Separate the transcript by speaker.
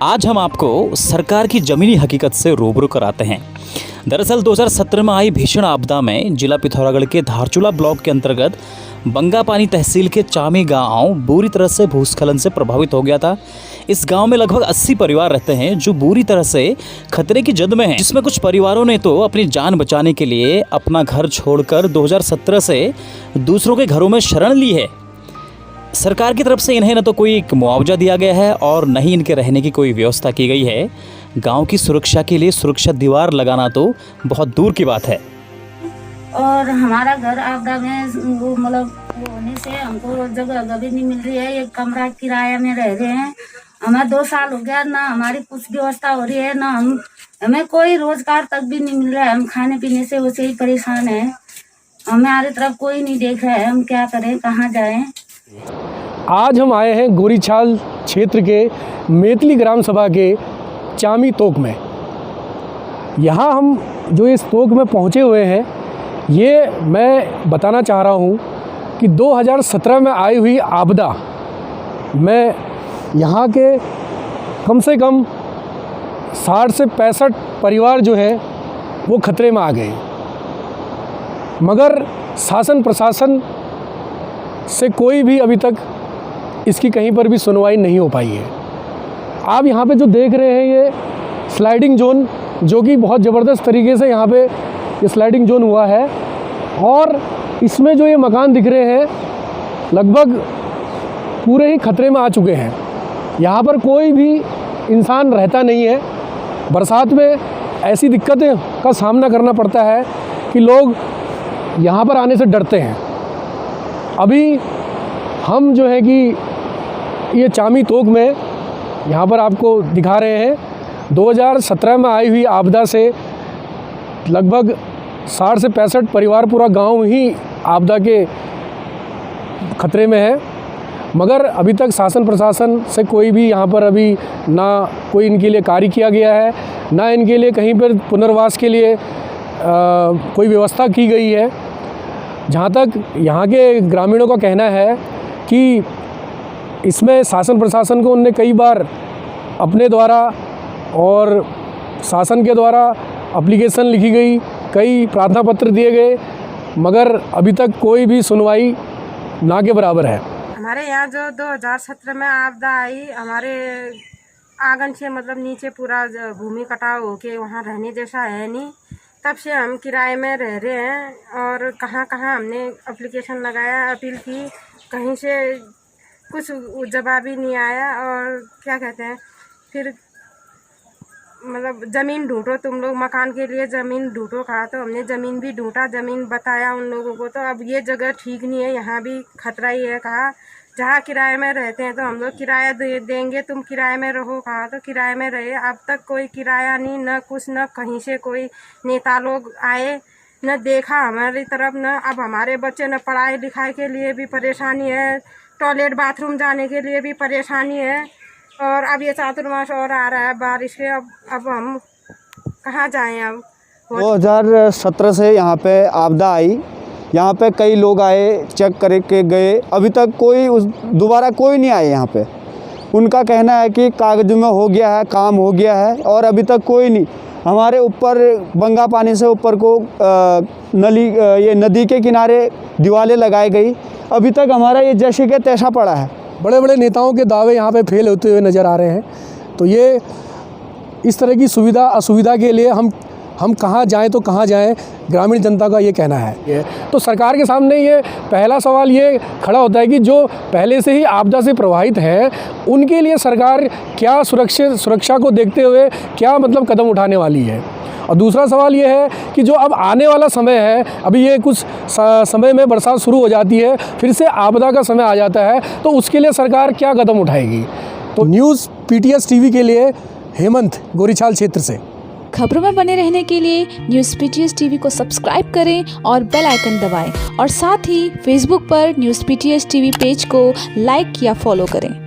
Speaker 1: आज हम आपको सरकार की जमीनी हकीकत से रूबरू कराते हैं। दरअसल 2017 में आई भीषण आपदा में जिला पिथौरागढ़ के धारचूला ब्लॉक के अंतर्गत बंगापानी तहसील के चामी गांव बुरी तरह से भूस्खलन से प्रभावित हो गया था। इस गांव में लगभग 80 परिवार रहते हैं जो बुरी तरह से खतरे की जद में हैं, जिसमें कुछ परिवारों ने तो अपनी जान बचाने के लिए अपना घर छोड़कर 2017 से दूसरों के घरों में शरण ली है। सरकार की तरफ से इन्हें न तो कोई मुआवजा दिया गया है और न ही इनके रहने की कोई व्यवस्था की गई है। गांव की सुरक्षा के लिए सुरक्षा दीवार लगाना तो बहुत दूर की बात है।
Speaker 2: और हमारा घर आपदा में वो होने से हमको जगह भी नहीं मिल रही है। एक कमरा किराया में रह रहे हैं। हमें 2 साल हो गया, ना हमारी कुछ व्यवस्था हो रही है, ना हमें कोई रोजगार तक भी नहीं मिल रहा है। हम खाने पीने से वैसे ही परेशान है। हमारी तरफ कोई नहीं देख रहा है। हम क्या करें, कहाँ जाएं?
Speaker 3: आज हम आए हैं गोरीछाल क्षेत्र के मेतली ग्राम सभा के चामी तोक में। यहाँ हम जो इस तोक में पहुँचे हुए हैं, ये मैं बताना चाह रहा हूँ कि 2017 में आई हुई आपदा में यहाँ के कम से कम 60 से 65 परिवार जो हैं वो खतरे में आ गए, मगर शासन प्रशासन से कोई भी अभी तक इसकी कहीं पर भी सुनवाई नहीं हो पाई है। आप यहाँ पे जो देख रहे हैं ये स्लाइडिंग जोन, जो कि बहुत ज़बरदस्त तरीके से यहाँ पे ये स्लाइडिंग जोन हुआ है, और इसमें जो ये मकान दिख रहे हैं लगभग पूरे ही खतरे में आ चुके हैं। यहाँ पर कोई भी इंसान रहता नहीं है। बरसात में ऐसी दिक्कतें का सामना करना पड़ता है कि लोग यहाँ पर आने से डरते हैं। अभी हम जो है कि ये चामी तोक में यहाँ पर आपको दिखा रहे हैं 2017 में आई हुई आपदा से लगभग 60 से 65 परिवार, पूरा गांव ही आपदा के खतरे में है। मगर अभी तक शासन प्रशासन से कोई भी यहाँ पर अभी ना कोई इनके लिए कार्य किया गया है, ना इनके लिए कहीं पर पुनर्वास के लिए कोई व्यवस्था की गई है। जहाँ तक यहाँ के ग्रामीणों का कहना है कि इसमें शासन प्रशासन को उनने कई बार अपने द्वारा और शासन के द्वारा एप्लीकेशन लिखी गई, कई प्रार्थना पत्र दिए गए, मगर अभी तक कोई भी सुनवाई ना के बराबर है।
Speaker 4: हमारे यहाँ जो 2017 में आपदा आई, हमारे आंगन से नीचे पूरा भूमि कटाव होके वहाँ रहने जैसा है नहीं। तब से हम किराए में रह रहे हैं और कहाँ कहाँ हमने एप्लीकेशन लगाया, अपील की, कहीं से कुछ जवाब ही नहीं आया। और क्या कहते हैं, फिर ज़मीन ढूंढो तुम लोग, मकान के लिए ज़मीन ढूंढो। कहा तो हमने ज़मीन भी ढूंढा, ज़मीन बताया उन लोगों को, तो अब ये जगह ठीक नहीं है, यहाँ भी खतरा ही है। कहा जहाँ किराए में रहते हैं तो हम लोग किराया देंगे, तुम किराए में रहो। कहा तो किराए में रहे। अब तक कोई किराया नहीं, न कुछ, न कहीं से कोई नेता लोग आए, न देखा हमारी तरफ। न अब हमारे बच्चे न पढ़ाई लिखाई के लिए भी परेशानी है, टॉयलेट बाथरूम जाने के लिए भी परेशानी है। और अब ये चातुर्मास और आ रहा है बारिश के, अब हम कहाँ जाएं? अब
Speaker 5: 2017 से यहाँ पे आपदा आई, यहाँ पे कई लोग आए, चेक करके गए, अभी तक कोई दोबारा कोई नहीं आए यहाँ पे। उनका कहना है कि कागज़ों में हो गया है, काम हो गया है, और अभी तक कोई नहीं। हमारे ऊपर बंगापानी से ऊपर को ये नदी के किनारे दीवारें लगाई गई, अभी तक हमारा ये जैसे के तैसा पड़ा है।
Speaker 3: बड़े बड़े नेताओं के दावे यहाँ पे फेल होते हुए नज़र आ रहे हैं। तो ये इस तरह की सुविधा असुविधा के लिए हम कहाँ जाएं तो कहाँ जाएं, ग्रामीण जनता का ये कहना है। तो सरकार के सामने ये पहला सवाल ये खड़ा होता है कि जो पहले से ही आपदा से प्रभावित हैं, उनके लिए सरकार क्या सुरक्षा को देखते हुए क्या कदम उठाने वाली है। और दूसरा सवाल ये है कि जो अब आने वाला समय है, अभी ये कुछ समय में बरसात शुरू हो जाती है, फिर से आपदा का समय आ जाता है, तो उसके लिए सरकार क्या कदम उठाएगी। तो न्यूज़ PTS TV के लिए हेमंत, गोरीछाल क्षेत्र से।
Speaker 6: खबरों में बने रहने के लिए न्यूज़ PTS TV को सब्सक्राइब करें और बेल आइकन दबाएं, और साथ ही फेसबुक पर न्यूज़ PTS TV पेज को लाइक या फॉलो करें।